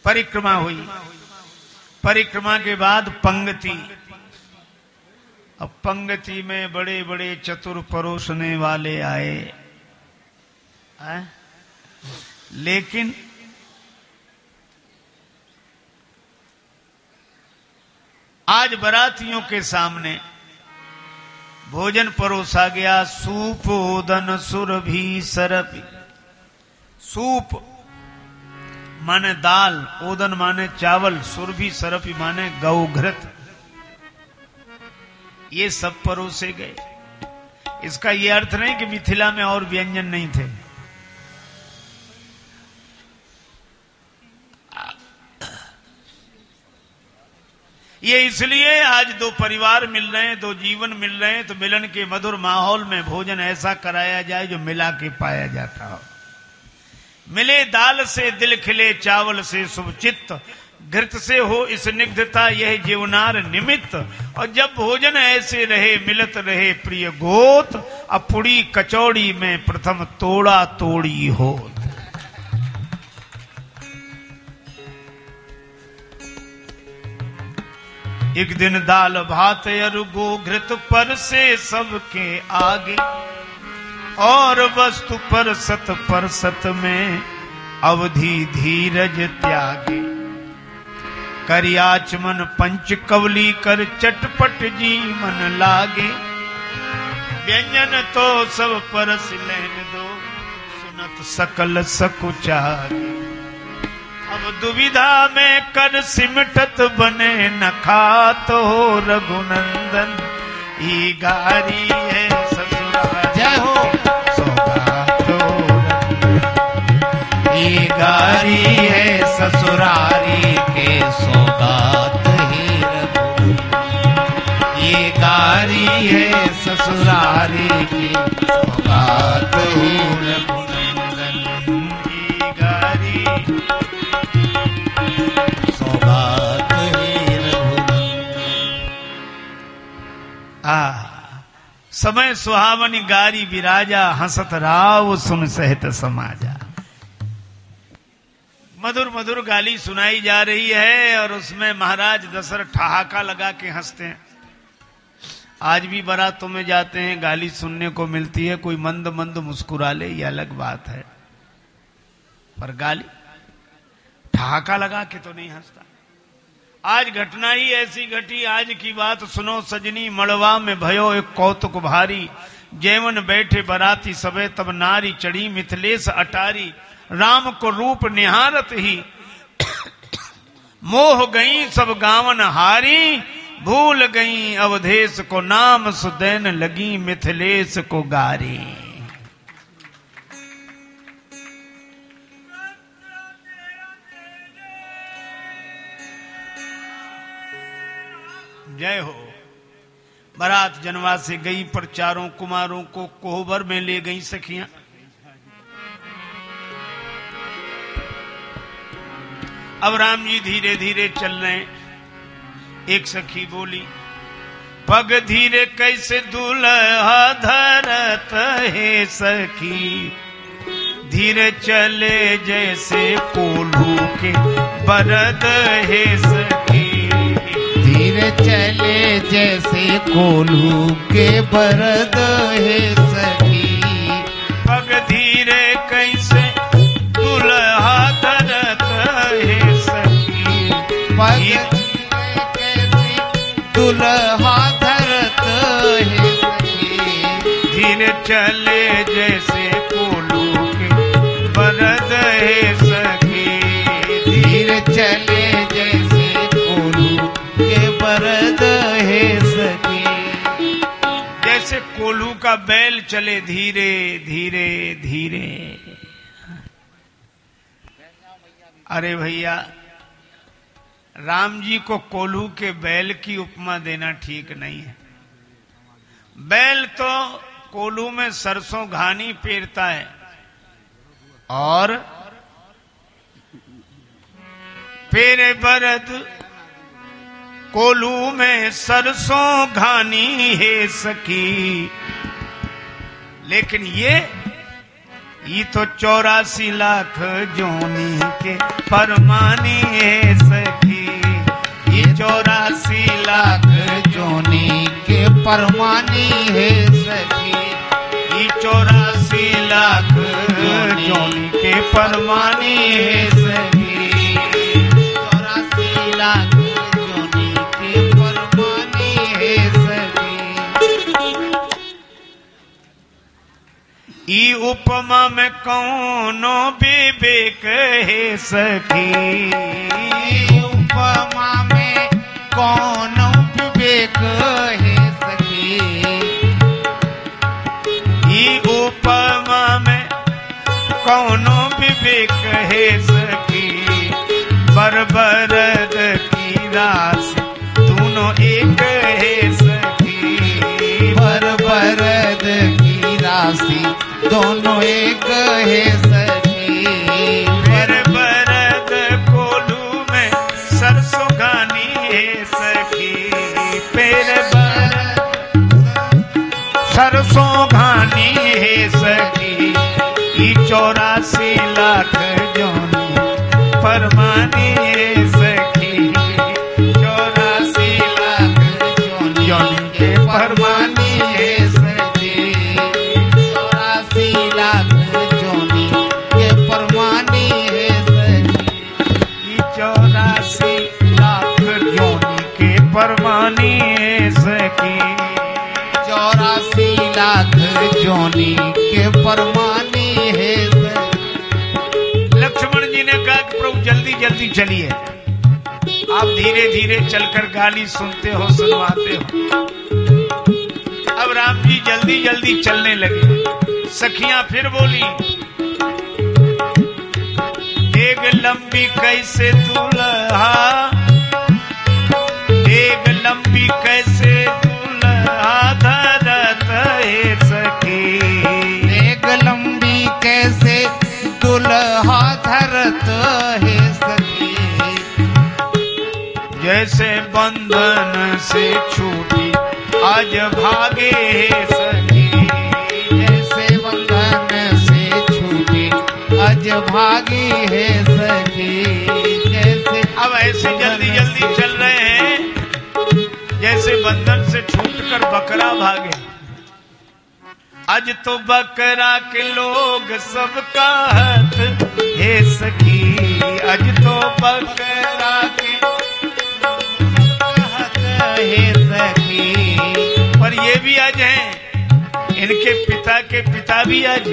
परिक्रमा हुई। परिक्रमा के बाद पंगति। अब पंगति में बड़े बड़े चतुर परोसने वाले आए हैं? लेकिन आज बारातियों के सामने भोजन परोसा गया। सूप ओदन सुरभि सरपि। सूप माने दाल, ओदन माने चावल, सुरभि सरपि माने गौघृत, ये सब परोसे गए। इसका यह अर्थ नहीं कि मिथिला में और व्यंजन नहीं थे। ये इसलिए आज दो परिवार मिल रहे हैं, दो जीवन मिल रहे हैं, तो मिलन के मधुर माहौल में भोजन ऐसा कराया जाए जो मिला के पाया जाता हो। मिले दाल से दिल खिले, चावल से शुभ चित्त, घृत से हो स्निग्धता यह जीवनार निमित्त। और जब भोजन ऐसे रहे मिलत रहे प्रिय गोत, अब पुड़ी कचौड़ी में प्रथम तोड़ा तोड़ी हो। एक दिन दाल भात अरु गोघृत पर से सबके आगे, और वस्तु पर सत में अवधि धीरज त्यागे। करियाचमन पंच कवली कर चटपट जी मन लागे। व्यंजन तो सब परस लेन दो, सुनत सकल सकुचागे। अब दुविधा में कर सिमटत बने न खातो रघुनंदन। ई गारी है ससुराल जय हो सौगातो रघुनंदन। ई गारी है ससुरारी के सौगात ही रघुनंदन। ये गारी है ससुरारी की सौगात ही रघुनंदन। ई गारी सौगात ही रघुनंदन। समय सुहावनी गारी विराजा, हंसत राव सुन सहित समाजा। मधुर मधुर गाली सुनाई जा रही है और उसमें महाराज दशरथ ठहाका लगा के हंसते हैं। आज भी बारातों में जाते हैं, गाली सुनने को मिलती है, कोई मंद मंद मुस्कुरा ले, ये अलग बात है, पर गाली ठहाका लगा के तो नहीं हंसता। आज घटना ही ऐसी घटी, आज की बात सुनो सजनी। मड़वा में भयो एक कौतुक भारी, जैवन बैठे बराती सबे तब नारी चढ़ी मिथिलेश अटारी। राम को रूप निहारत ही मोह गई सब गावन हारी। भूल गई अवधेश को नाम, सुदैन लगी मिथिलेश को गारी। जय हो। बारात जनवा से गई, पर चारों कुमारों को कोहबर में ले गई सखियां। अब राम जी धीरे धीरे चल रहे हैं। एक सखी बोली, पग धीरे कैसे दूल्हा धरत है सखी। धीरे चले जैसे कोल्हू के बरद है सखी। धीरे चले जैसे कोल्हू के बरद है सखी। पग धीरे कैसे दूल्हा धरत है सखी। पग कैसे दूल्हा धरत है सखी। धीरे चले जैसे कोल्हू के बरद है सखी। धीरे चले जैसे कोल्हू के बरद है सखी। जैसे कोल्हू का बैल चले धीरे धीरे धीरे। अरे भैया, राम जी को कोल्हू के बैल की उपमा देना ठीक नहीं है। बैल तो कोल्हू में सरसों घानी पेरता है और पेरे बरद कोल्हू में सरसों घानी है सखी। लेकिन ये तो 84 लाख जोनी के परमानी है सखी। ये 84 लाख जोनी के परमानी है सखी। ये 84 लाख जोनी के परमानी है सखी। 84 लाख जोनी के परमानी है सखी। ई उपमा में कौनो विवेक है सखी। उपमा में कौन विवेक है सखी। ई उपमा में कौनो विवेक है सखी। बरबरद की राशि दोनों एक है सखी। बरबरद की राशि दोनों एक है सखी। बरबरद कोलू में सरसों घानी है सखी। सरसों घानी है सखी। ई 84 लाख जोनी परमानी है सखी। 84 लाख जोनी के परमानी है सखी। 84 लाख जोनी के परमानी है सखी। ई 84 लाख जोनी के परमानी है सखी। 84 लाख जोनी के परमानी है सखी। लक्ष्मण जी ने कहा कि प्रभु जल्दी जल्दी चलिए, आप धीरे धीरे चलकर गाली सुनते हो, सुनवाते हो। अब राम जी जल्दी जल्दी चलने लगे। सखियां फिर बोली, एक लंबी कैसे दुल्हा, एक लंबी कैसे दुल्हा धरत है सखी। एक लंबी कैसे दुल्हा धरत है सखी। जैसे बंधन से छूटी आज भागे है सखी। जैसे बंधन से छूटी आज भागी है सखी। जैसे अब ऐसे जल्दी जल्दी चल रहे हैं जैसे बंधन से छूटकर बकरा भागे। आज तो बकरा के लोग सब कहत हे सखी। आज तो बकरा के कहत है सखी। पर ये भी आज हैं, इनके पिता के पिता भी आज।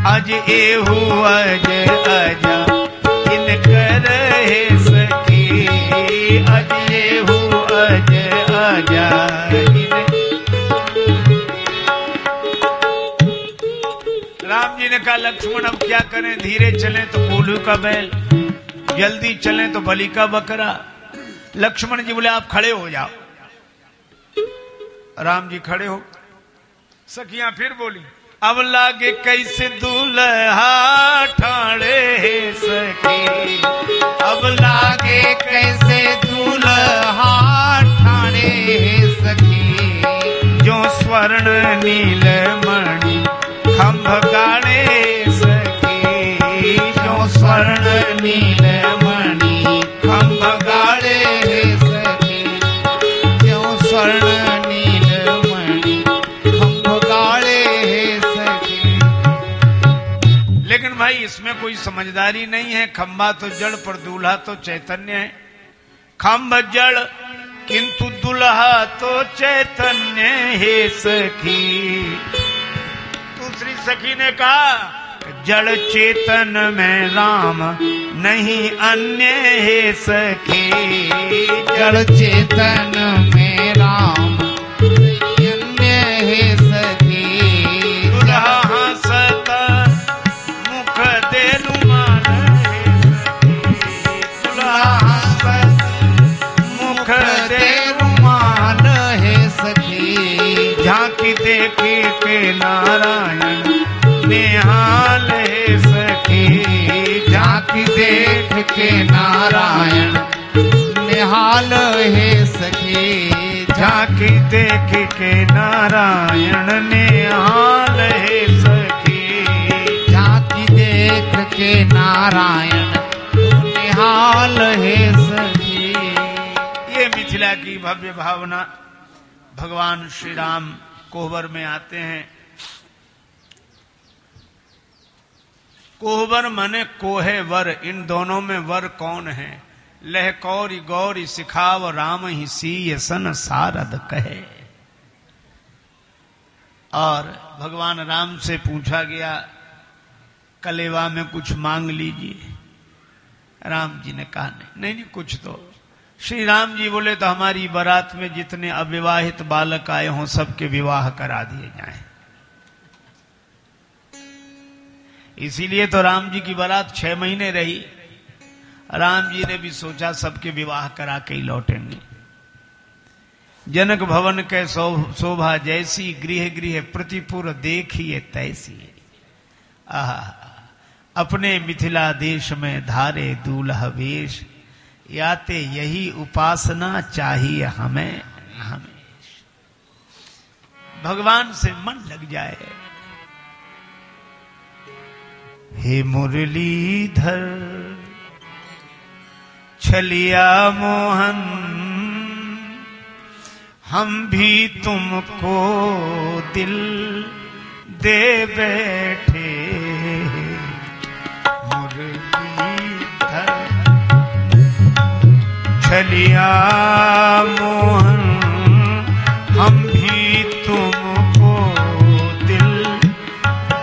आज एहू अज अजा इनकर है सखी। आज एहू अज अजा राम जी ने कहा लक्ष्मण अब क्या करें, धीरे चलें तो कोल्हू का बैल, जल्दी चलें तो बलि का बकरा। लक्ष्मण जी बोले आप खड़े हो जाओ। राम जी खड़े हो। सखियां फिर बोली, अब लागे कैसे दुल्हा ठाणे है सखी। अब लागे कैसे दुल्हा ठाणे है सखी। जो स्वर्ण नील मणि खंभ गाड़े सखी। जो स्वर्ण नील मणि खंभ गाड़े सखी। जो स्वर्ण नील मणि खंभ गाड़े सखी। लेकिन भाई इसमें कोई समझदारी नहीं है। खंभा तो जड़ पर दूल्हा तो चैतन्य है। खंभ जड़ किंतु दूल्हा तो चैतन्य है सखी। दूसरी सखी ने कहा जड़ चेतन में राम नहीं अन्य है सखी। जड़ चेतन में राम नहीं अन्य है सखी। दूल्हा हंसता मुख दे रुमाल है सखी। दूल्हा हंसता मुख दे रुमाल है सखी। झांकी देखी के नारायण निहाल है सखी। झांकी देख के नारायण निहाल है सखी। झांकी देख के नारायण निहाल है सखी। झांकी देख के नारायण निहाल है सखी। ये मिथिला की भव्य भावना। भगवान श्री राम कोहबर में आते हैं। कोहबर माने कोहे वर, इन दोनों में वर कौन है? लह कौरी गौरी सिखाव राम ही सीय सन सारद कहे। और भगवान राम से पूछा गया कलेवा में कुछ मांग लीजिए। राम जी ने कहा नहीं कुछ तो। श्री राम जी बोले तो हमारी बारात में जितने अविवाहित बालक आए हों सबके विवाह करा दिए जाएं। इसीलिए तो राम जी की बारात 6 महीने रही। राम जी ने भी सोचा सबके विवाह करा के ही लौटेंगे। जनक भवन के शोभा जैसी, गृह गृह प्रतिपुर देखिए तैसी। अपने मिथिला देश में धारे दूल्हा वेश, याते यही उपासना चाहिए हमें हमेश। भगवान से मन लग जाए। हे मुरलीधर छलिया मोहन, हम भी तुमको दिल दे बैठे। मुरलीधर छलिया मोहन, हम भी तुमको दिल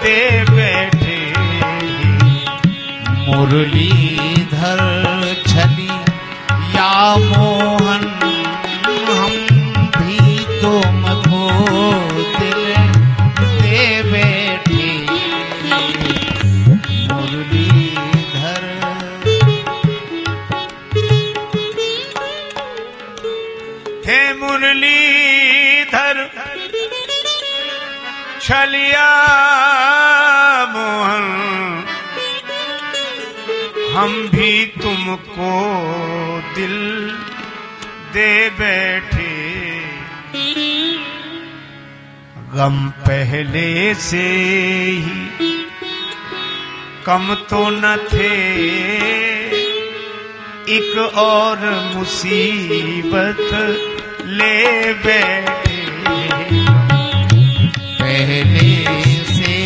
दे बैठे। मुरलीधर छलिया मोहन, हम भी तुमको दिल दे बैठे। मुरलीधर हे मुरलीधर छलिया मोहन, हम भी तुमको दिल दे बैठे। गम पहले से ही कम तो न थे, एक और मुसीबत ले बैठे। पहले से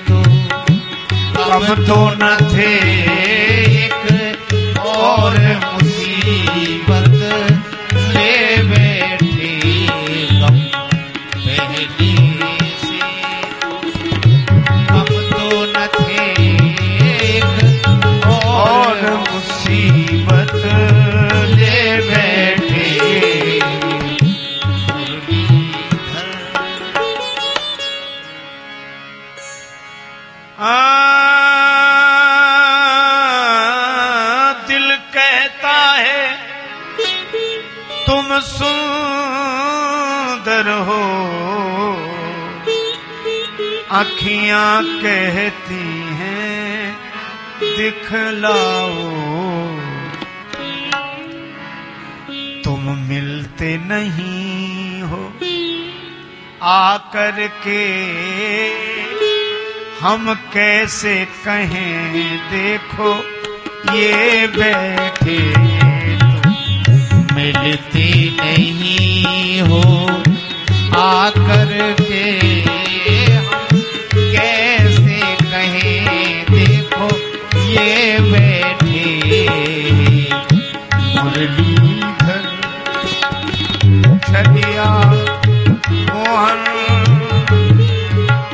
तो कम तो न थे, और मुसीबत ले बैठे। गम पहले से कम तो न थे, और मुसीबत ले बैठे। दिल कहता है तुम सुंदर हो, आँखियां कहती हैं दिखलाओ। तुम मिलते नहीं हो आकर के, हम कैसे कहें देखो ये बैठे। मिलते नहीं हो आकर के, हम कैसे कहें देखो ये बैठे। मुरलीधर छलिया मोहन,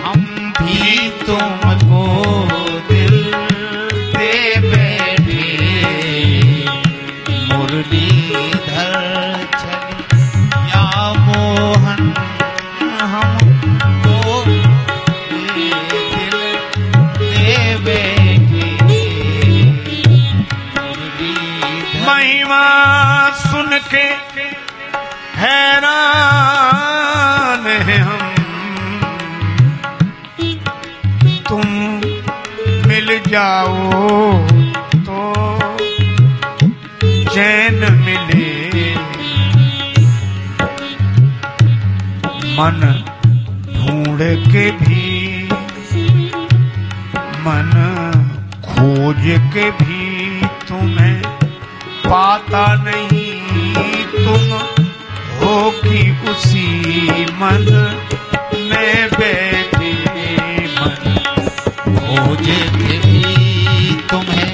हम भी तुमको दिल दे बैठे। मुरलीधर छलिया मोहन, हमको दिल दे बैठे। मुरलीधर महिमा सुन के हैरान है हम, तुम मिल जाओ तो चैन मिले। मन ढूंढ के भी, मन खोज के भी तुम्हें पाता नहीं। तुम हो कि उसी मन में बैठे, मन खोज के भी तुम्हें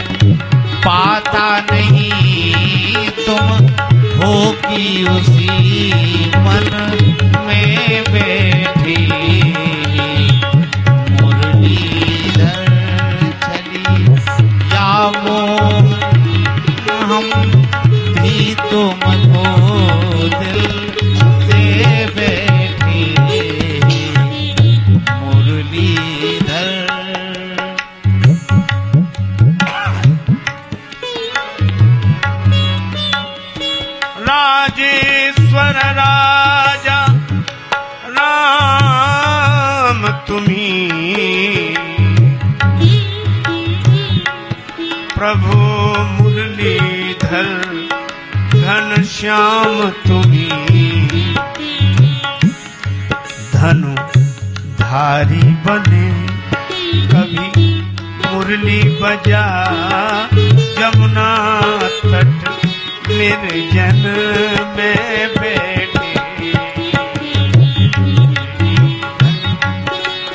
पाता नहीं। तुम हो कि उसी मन में बैठे। मुरलीधर चली या मोहन, हम भी तुमको दिल दे बैठे। मुरलीधर राजेश्वर राजा राम तुम्ही, प्रभु मुरलीधर घनश्याम तुम्ही। धनु धारी बने कभी मुरली बजा, जमुना तट निर्जन में बैठे।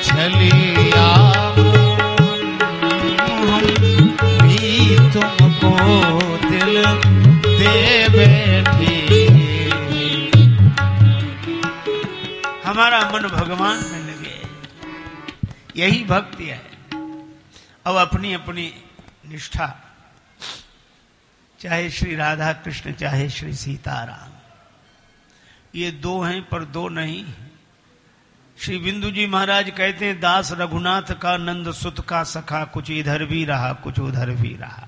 चलिया हम भी तुमको दिल दे बैठे। हमारा मन भगवान में लगे, यही भक्ति है। अब अपनी अपनी निष्ठा, चाहे श्री राधा कृष्ण चाहे श्री सीताराम, ये दो हैं पर दो नहीं। श्री बिंदु जी महाराज कहते हैं, दास रघुनाथ का नंद सुत का सखा, कुछ इधर भी रहा कुछ उधर भी रहा।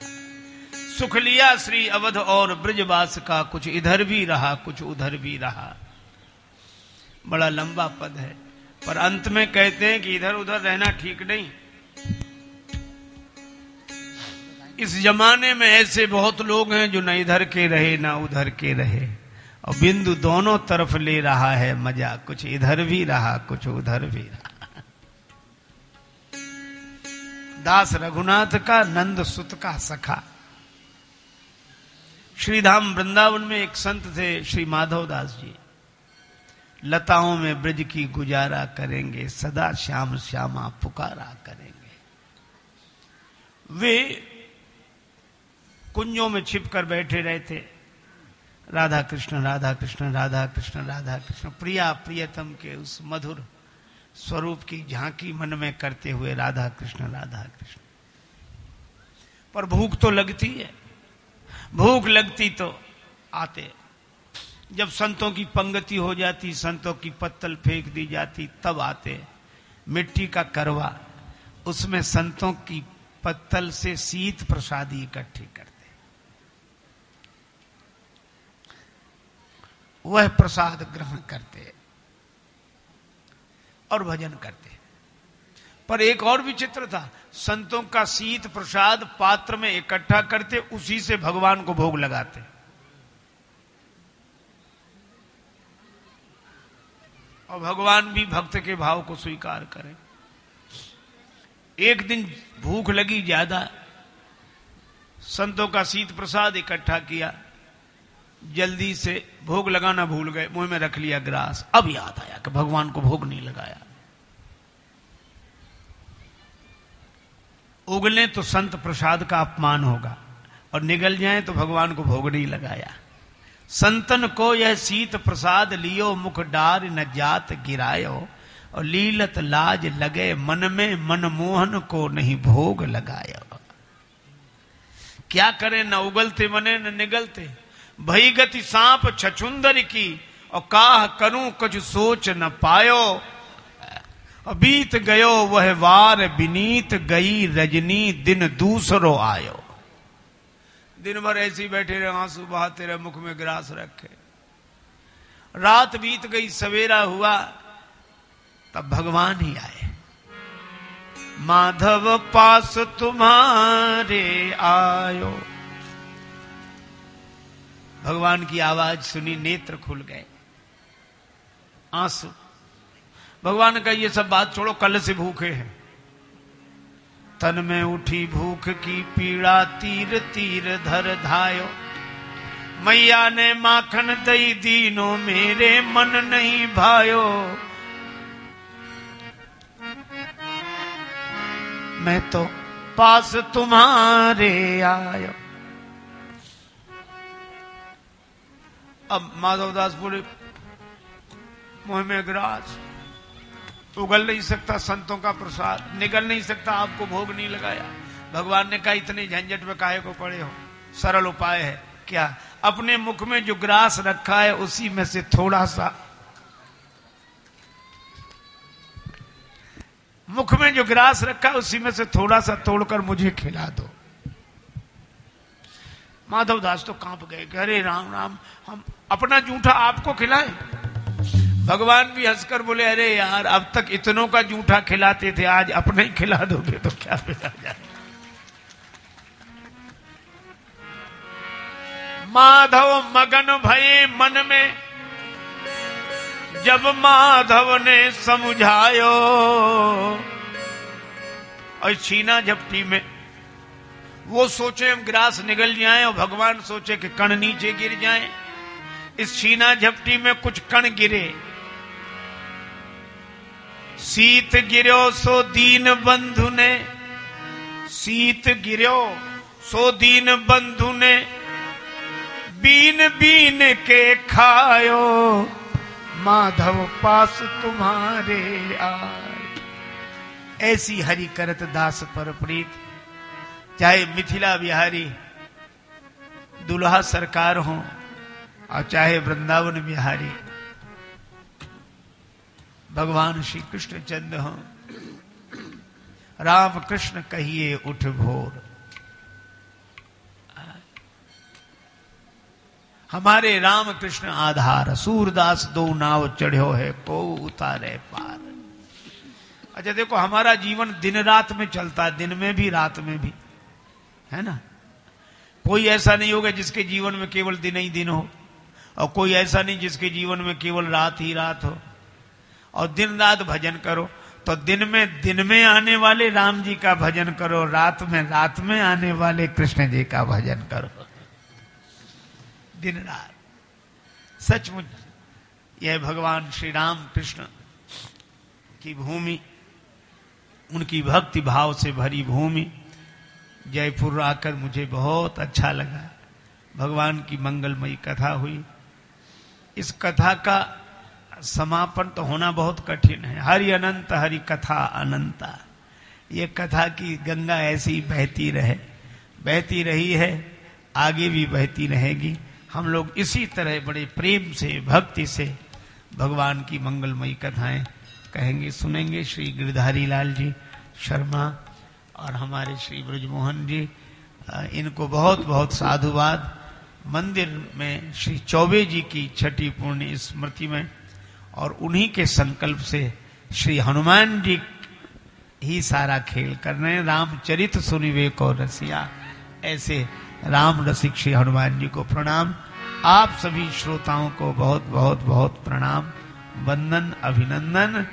सुख लिया श्री अवध और ब्रजवास का, कुछ इधर भी रहा कुछ उधर भी रहा। बड़ा लंबा पद है, पर अंत में कहते हैं कि इधर उधर रहना ठीक नहीं। इस जमाने में ऐसे बहुत लोग हैं जो न इधर के रहे न उधर के रहे, और बिंदु दोनों तरफ ले रहा है मजा, कुछ इधर भी रहा कुछ उधर भी रहा। दास रघुनाथ का नंद सुत का सखा। श्रीधाम वृंदावन में एक संत थे श्री माधवदास जी, लताओं में ब्रज की गुजारा करेंगे, सदा श्याम श्यामा पुकारा करेंगे। वे कुंजों में छिपकर बैठे रहते, राधा कृष्ण राधा कृष्ण राधा कृष्ण राधा कृष्ण, प्रिया प्रियतम के उस मधुर स्वरूप की झांकी मन में करते हुए राधा कृष्ण राधा कृष्ण। पर भूख तो लगती है, भूख लगती तो आते। जब संतों की पंगति हो जाती, संतों की पत्तल फेंक दी जाती, तब आते। मिट्टी का करवा, उसमें संतों की पत्तल से शीत प्रसादी इकट्ठी करते, वह प्रसाद ग्रहण करते और भजन करते। पर एक और विचित्र था, संतों का शीत प्रसाद पात्र में इकट्ठा करते, उसी से भगवान को भोग लगाते। और भगवान भी भक्त के भाव को स्वीकार करें। एक दिन भूख लगी ज्यादा, संतों का शीत प्रसाद इकट्ठा किया, जल्दी से भोग लगाना भूल गए, मुंह में रख लिया ग्रास। अब याद आया कि भगवान को भोग नहीं लगाया। उगले तो संत प्रसाद का अपमान होगा, और निगल जाए तो भगवान को भोग नहीं लगाया। संतन को यह शीत प्रसाद लियो, मुख डार न जात गिरायो, और लीलत लाज लगे मन में, मनमोहन को नहीं भोग लगायो। क्या करें, न उगलते मने न निगलते, भई गति सांप छछुंदर की, और काह करूं कुछ सोच न पायो। बीत गयो वह वार बिनीत, गई रजनी दिन दूसरो आयो। दिन भर ऐसे ही बैठे रहे, आंसू बहाते रहे, मुख में ग्रास रखे। रात बीत गई, सवेरा हुआ, तब भगवान ही आए। माधव पास तुम्हारे आयो। भगवान की आवाज सुनी, नेत्र खुल गए, आंसू भगवान ने कहा ये सब बात छोड़ो, कल से भूखे हैं। तन में उठी भूख की पीड़ा, तीर तीर धर धायो। मैया ने माखन दई दीनो, मेरे मन नहीं भायो। मैं तो पास तुम्हारे आयो। अब माधवदास बोले मुंह में ग्रास, उगल नहीं सकता संतों का प्रसाद, निगल नहीं सकता, आपको भोग नहीं लगाया। भगवान ने कहा इतने झंझट में काहे को पड़े हो, सरल उपाय है। क्या? अपने मुख में जो ग्रास रखा है उसी में से थोड़ा सा, मुख में जो ग्रास रखा है उसी में से थोड़ा सा तोड़कर मुझे खिला दो। माधवदास तो कांप गए, अरे राम राम, हम अपना जूठा आपको खिलाएं? भगवान भी हंसकर बोले, अरे यार अब तक इतनों का जूठा खिलाते थे, आज अपना ही खिला दोगे तो क्या बिगड़ जाए। माधव मगन भये मन में, जब माधव ने समझायो। और छीना झपटी में वो सोचे हम ग्रास निगल जाएं और भगवान सोचे कि कण नीचे गिर जाएं। इस छीना झपटी में कुछ कण गिरे। सीत गिरो सो दीन बंधु ने, सीत गिरो सो दीन बंधु ने, बीन बीन के खायो। माधव पास तुम्हारे आए। ऐसी हरि करत दास पर प्रीत। चाहे मिथिला बिहारी दुल्हा सरकार हो और चाहे वृंदावन बिहारी भगवान श्री कृष्ण चंद्र हो, राम कृष्ण कहिए उठ भोर। हमारे राम कृष्ण आधार, सूरदास दो नाव चढ़ो है, को उतारे पार। अच्छा देखो, हमारा जीवन दिन रात में चलता है, दिन में भी रात में भी, है ना। कोई ऐसा नहीं होगा जिसके जीवन में केवल दिन ही दिन हो, और कोई ऐसा नहीं जिसके जीवन में केवल रात ही रात हो। और दिन रात भजन करो तो दिन में आने वाले राम जी का भजन करो, रात में आने वाले कृष्ण जी का भजन करो। दिन रात सचमुच यह भगवान श्री राम कृष्ण की भूमि, उनकी भक्ति भाव से भरी भूमि। जयपुर आकर मुझे बहुत अच्छा लगा। भगवान की मंगलमयी कथा हुई। इस कथा का समापन तो होना बहुत कठिन है। हरि अनंत हरि कथा अनंता। ये कथा की गंगा ऐसी ही बहती रही है, आगे भी बहती रहेगी। हम लोग इसी तरह बड़े प्रेम से, भक्ति से भगवान की मंगलमयी कथाएं कहेंगे, सुनेंगे। श्री गिरधारी लाल जी शर्मा और हमारे श्री ब्रजमोहन जी, इनको बहुत बहुत साधुवाद। मंदिर में श्री चौबे जी की छठी पुण्य स्मृति में और उन्हीं के संकल्प से श्री हनुमान जी ही सारा खेल कर रहे हैं। रामचरित सुनिवे को रसिया, ऐसे राम रसिक श्री हनुमान जी को प्रणाम। आप सभी श्रोताओं को बहुत बहुत बहुत प्रणाम, वंदन, अभिनंदन।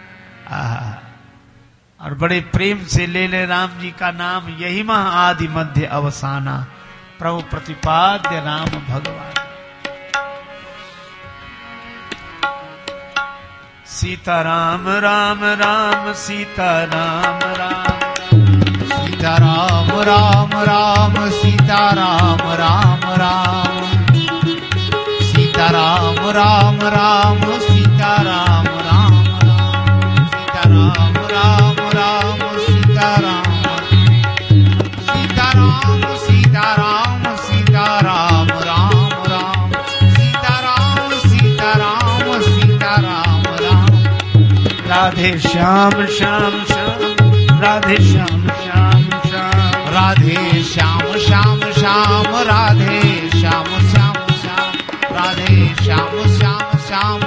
और बड़े प्रेम से ले ले राम जी का नाम, यही मह आदि मध्य अवसाना, प्रभु प्रतिपाद्य राम भगवान। सीता राम राम राम, सीता राम राम, सीता राम राम राम, सीता राम राम राम, सीता राम राम राम, सीता राम राम राम, सीता राम राम राम, सीता राम, सीता राम सीता राम, सीता राम राम राम, सीता राम सीता राम, सीता राम राम। राधे श्याम श्याम श्याम, राधे श्याम श्याम श्याम, राधे श्याम श्याम श्याम, राधे श्याम श्याम श्याम, राधे श्याम श्याम श्याम,